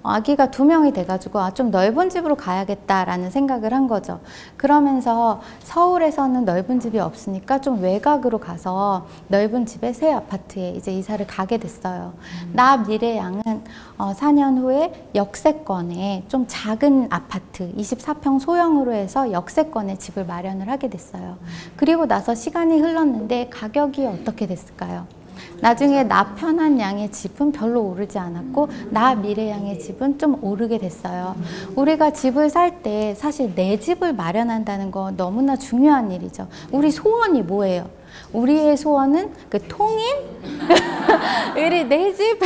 아기가 2명이 돼가지고 좀 넓은 집으로 가야겠다라는 생각을 한 거죠. 그러면서 서울에서는 넓은 집이 없으니까 좀 외곽으로 가서 넓은 집에 새 아파트에 이제 이사를 가게 됐어요. 나 미래 양은 4년 후에 역세권에 좀 작은 아파트 24평 소형으로 해서 역세권에 집을 마련을 하게 됐어요. 그리고 나서 시간이 흘렀는데 가격이 어떻게 됐을까요? 나중에 나 편한 양의 집은 별로 오르지 않았고 나 미래 양의 집은 좀 오르게 됐어요. 우리가 집을 살 때 사실 내 집을 마련한다는 건 너무나 중요한 일이죠. 우리 소원이 뭐예요? 우리의 소원은 그 통일? 우리 내 집?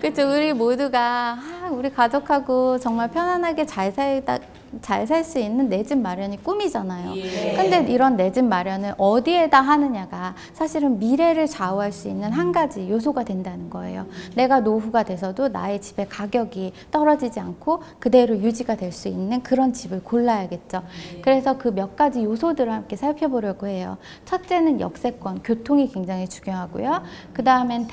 그렇죠. 우리 모두가 우리 가족하고 정말 편안하게 잘 살다 잘 살 수 있는 내 집 마련이 꿈이잖아요. 근데 이런 내 집 마련을 어디에다 하느냐가 사실은 미래를 좌우할 수 있는 한 가지 요소가 된다는 거예요. 내가 노후가 돼서도 나의 집의 가격이 떨어지지 않고 그대로 유지가 될 수 있는 그런 집을 골라야겠죠. 그래서 그 몇 가지 요소들을 함께 살펴보려고 해요. 첫째는 역세권, 교통이 굉장히 중요하고요. 그 다음엔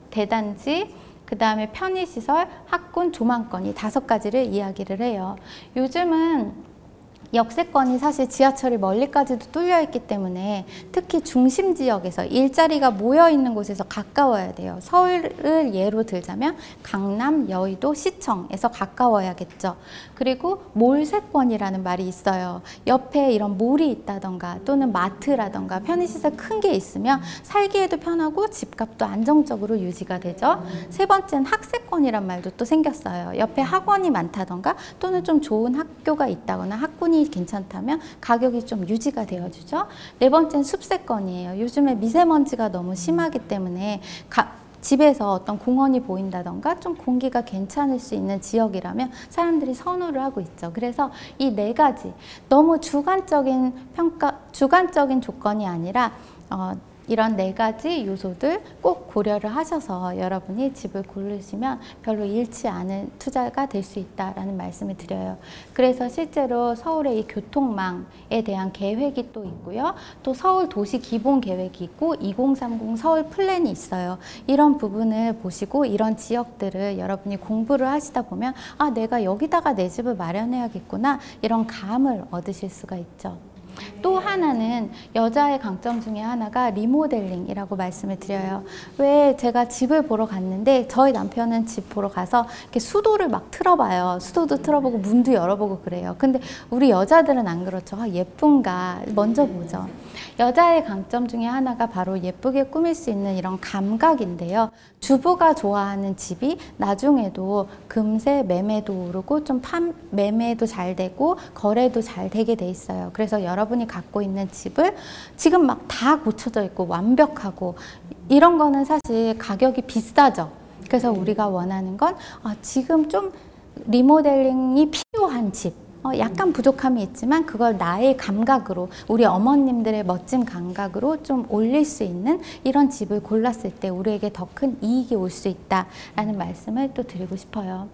대단지, 그 다음에 편의시설, 학군, 조망권이 5가지를 이야기를 해요. 요즘은 역세권이 사실 지하철이 멀리까지도 뚫려 있기 때문에 특히 중심 지역에서 일자리가 모여 있는 곳에서 가까워야 돼요. 서울을 예로 들자면 강남, 여의도, 시청에서 가까워야겠죠. 그리고 몰세권이라는 말이 있어요. 옆에 이런 몰이 있다던가 또는 마트라던가 편의시설 큰 게 있으면 살기에도 편하고 집값도 안정적으로 유지가 되죠. 세 번째는 학세권이란 말도 또 생겼어요. 옆에 학원이 많다던가 또는 좀 좋은 학교가 있다거나 학군이 괜찮다면 가격이 좀 유지가 되어주죠. 네 번째는 숲세권이에요. 요즘에 미세먼지가 너무 심하기 때문에 집에서 어떤 공원이 보인다던가 좀 공기가 괜찮을 수 있는 지역이라면 사람들이 선호를 하고 있죠. 그래서 이 4가지 너무 주관적인 조건이 아니라 이런 4가지 요소들 꼭 고려를 하셔서 여러분이 집을 고르시면 별로 잃지 않은 투자가 될 수 있다라는 말씀을 드려요. 그래서 실제로 서울의 이 교통망에 대한 계획이 또 있고요. 또 서울 도시 기본 계획이 있고 2030 서울 플랜이 있어요. 이런 부분을 보시고 이런 지역들을 여러분이 공부를 하시다 보면 아, 내가 여기다가 내 집을 마련해야겠구나 이런 감을 얻으실 수가 있죠. 또 하나는 여자의 강점 중에 하나가 리모델링이라고 말씀을 드려요. 왜 제가 집을 보러 갔는데 저희 남편은 집 보러 가서 이렇게 수도를 막 틀어봐요. 수도도 틀어보고 문도 열어보고 그래요. 근데 우리 여자들은 안 그렇죠. 아, 예쁜가 먼저 보죠. 여자의 강점 중에 하나가 바로 예쁘게 꾸밀 수 있는 이런 감각인데요. 주부가 좋아하는 집이 나중에도 금세 매매도 오르고 좀 매매도 잘 되고 거래도 잘 되게 돼 있어요. 그래서 여러분이 갖고 있는 집을 지금 막 다 고쳐져 있고 완벽하고 이런 거는 사실 가격이 비싸죠. 그래서 우리가 원하는 건 지금 좀 리모델링이 필요한 집, 약간 부족함이 있지만 그걸 나의 감각으로 우리 어머님들의 멋진 감각으로 좀 올릴 수 있는 이런 집을 골랐을 때 우리에게 더 큰 이익이 올 수 있다라는 말씀을 또 드리고 싶어요.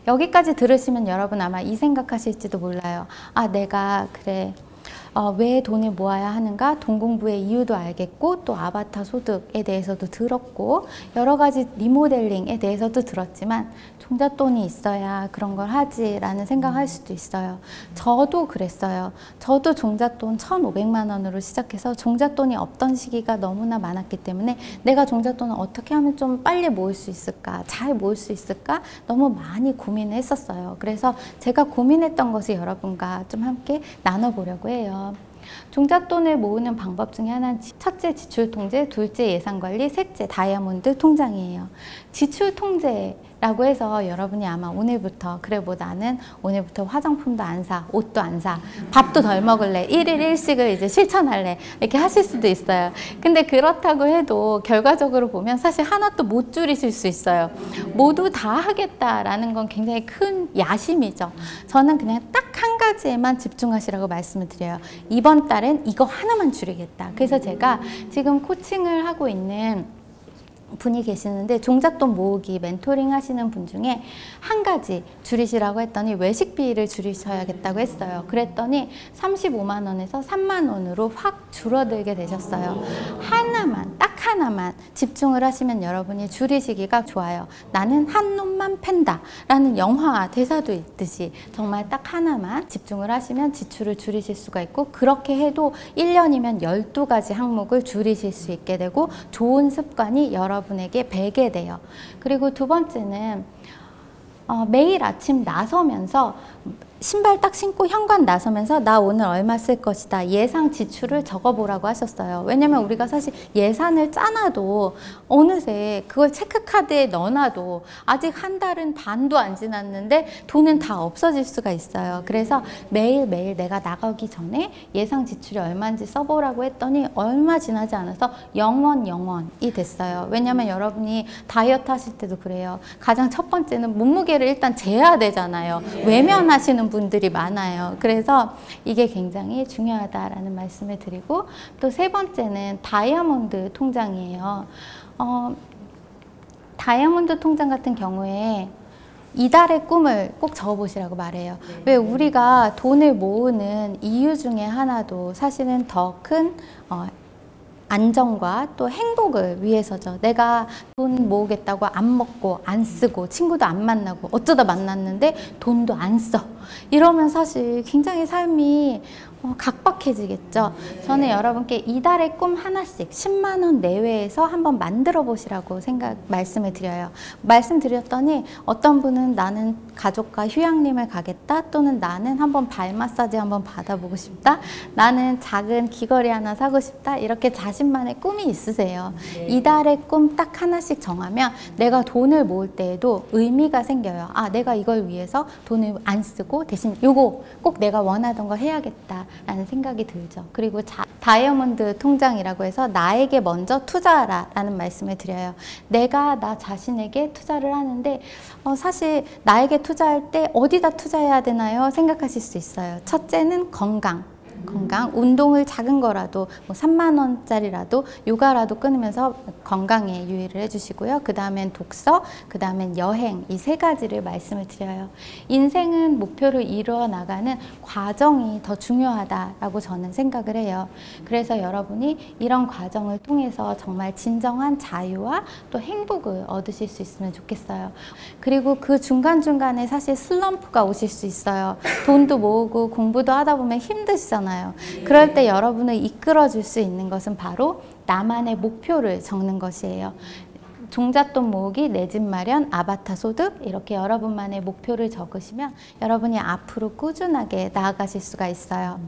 여기까지 들으시면 여러분 아마 이 생각하실지도 몰라요. 아, 내가 그래 왜 돈을 모아야 하는가? 돈 공부의 이유도 알겠고 또 아바타 소득에 대해서도 들었고 여러 가지 리모델링에 대해서도 들었지만 종잣돈이 있어야 그런 걸 하지라는 생각할 수도 있어요. 저도 그랬어요. 저도 종잣돈 1,500만 원으로 시작해서 종잣돈이 없던 시기가 너무나 많았기 때문에 내가 종잣돈을 어떻게 하면 좀 빨리 모을 수 있을까? 잘 모을 수 있을까? 너무 많이 고민을 했었어요. 그래서 제가 고민했던 것을 여러분과 좀 함께 나눠보려고 해요. 종잣돈을 모으는 방법 중에 하나는 첫째 지출 통제, 둘째 예산 관리, 셋째 다이아몬드 통장이에요. 지출 통제라고 해서 여러분이 아마 오늘부터 그래 뭐 나는 오늘부터 화장품도 안 사, 옷도 안 사, 밥도 덜 먹을래, 1일 1식을 이제 실천할래 이렇게 하실 수도 있어요. 근데 그렇다고 해도 결과적으로 보면 사실 하나도 못 줄이실 수 있어요. 모두 다 하겠다라는 건 굉장히 큰 야심이죠. 저는 그냥 딱 한 가지에만 집중하시라고 말씀을 드려요. 이번 달엔 이거 하나만 줄이겠다. 그래서 제가 지금 코칭을 하고 있는 분이 계시는데 종잣돈 모으기 멘토링 하시는 분 중에 한 가지 줄이시라고 했더니 외식비를 줄이셔야겠다고 했어요. 그랬더니 35만 원에서 3만 원으로 확 줄어들게 되셨어요. 하나만, 딱 하나만 집중을 하시면 여러분이 줄이시기가 좋아요. 나는 한 놈만 팬다 라는 영화 대사도 있듯이 정말 딱 하나만 집중을 하시면 지출을 줄이실 수가 있고 그렇게 해도 1년이면 12가지 항목을 줄이실 수 있게 되고 좋은 습관이 여러분에게 배게 돼요. 그리고 두 번째는 매일 아침 나서면서 신발 딱 신고 현관 나서면서 나 오늘 얼마 쓸 것이다 예상 지출을 적어보라고 하셨어요. 왜냐면 우리가 사실 예산을 짜놔도 어느새 그걸 체크카드에 넣어놔도 아직 한 달은 반도 안 지났는데 돈은 다 없어질 수가 있어요. 그래서 매일매일 내가 나가기 전에 예상 지출이 얼마인지 써보라고 했더니 얼마 지나지 않아서 0이 됐어요. 왜냐면 여러분이 다이어트 하실 때도 그래요. 가장 첫 번째는 몸무게를 일단 재야 되잖아요. 외면하시는 되시는 분들이 많아요. 그래서 이게 굉장히 중요하다라는 말씀을 드리고, 또 세 번째는 다이아몬드 통장이에요. 다이아몬드 통장 같은 경우에 이달의 꿈을 꼭 적어보시라고 말해요. 왜 우리가 돈을 모으는 이유 중에 하나도 사실은 더 큰 안정과 또 행복을 위해서죠. 내가 돈 모으겠다고 안 먹고 안 쓰고 친구도 안 만나고 어쩌다 만났는데 돈도 안 써. 이러면 사실 굉장히 삶이 각박해지겠죠. 저는 여러분께 이달의 꿈 하나씩 10만 원 내외에서 한번 만들어 보시라고 말씀을 드려요. 말씀드렸더니 어떤 분은 나는 가족과 휴양림을 가겠다, 또는 나는 한번 발 마사지 한번 받아보고 싶다, 나는 작은 귀걸이 하나 사고 싶다, 이렇게 자신만의 꿈이 있으세요. 이달의 꿈 딱 하나씩 정하면 내가 돈을 모을 때에도 의미가 생겨요. 아, 내가 이걸 위해서 돈을 안 쓰고 대신 요거 꼭 내가 원하던 거 해야겠다 라는 생각이 들죠. 그리고 다이아몬드 통장이라고 해서 나에게 먼저 투자하라 라는 말씀을 드려요. 내가 나 자신에게 투자를 하는데 사실 나에게 투자할 때 어디다 투자해야 되나요? 생각하실 수 있어요. 첫째는 건강, 운동을 작은 거라도 뭐 3만 원짜리라도 요가라도 끊으면서 건강에 유의를 해주시고요. 그 다음엔 독서, 그 다음엔 여행, 이 세 가지를 말씀을 드려요. 인생은 목표를 이루어 나가는 과정이 더 중요하다라고 저는 생각을 해요. 그래서 여러분이 이런 과정을 통해서 정말 진정한 자유와 또 행복을 얻으실 수 있으면 좋겠어요. 그리고 그 중간중간에 사실 슬럼프가 오실 수 있어요. 돈도 모으고 공부도 하다 보면 힘드시잖아요. 그럴 때 여러분을 이끌어 줄 수 있는 것은 바로 나만의 목표를 적는 것이에요. 종잣돈 모으기, 내 집 마련, 아바타 소득, 이렇게 여러분만의 목표를 적으시면 여러분이 앞으로 꾸준하게 나아가실 수가 있어요.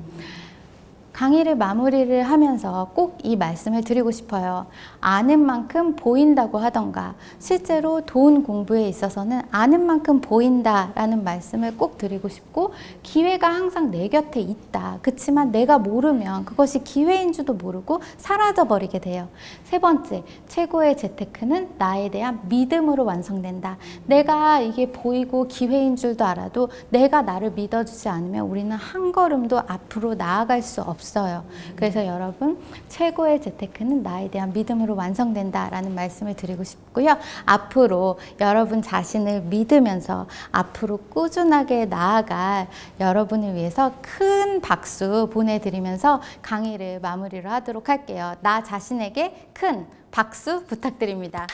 강의를 마무리를 하면서 꼭 이 말씀을 드리고 싶어요. 아는 만큼 보인다고 하던가, 실제로 돈 공부에 있어서는 아는 만큼 보인다라는 말씀을 꼭 드리고 싶고, 기회가 항상 내 곁에 있다. 그렇지만 내가 모르면 그것이 기회인 줄도 모르고 사라져 버리게 돼요. 세 번째, 최고의 재테크는 나에 대한 믿음으로 완성된다. 내가 이게 보이고 기회인 줄도 알아도 내가 나를 믿어주지 않으면 우리는 한 걸음도 앞으로 나아갈 수 없어요. 그래서 여러분, 최고의 재테크는 나에 대한 믿음으로 완성된다라는 말씀을 드리고 싶고요. 앞으로 여러분 자신을 믿으면서 앞으로 꾸준하게 나아갈 여러분을 위해서 큰 박수 보내드리면서 강의를 마무리를 하도록 할게요. 나 자신에게 큰 박수 부탁드립니다.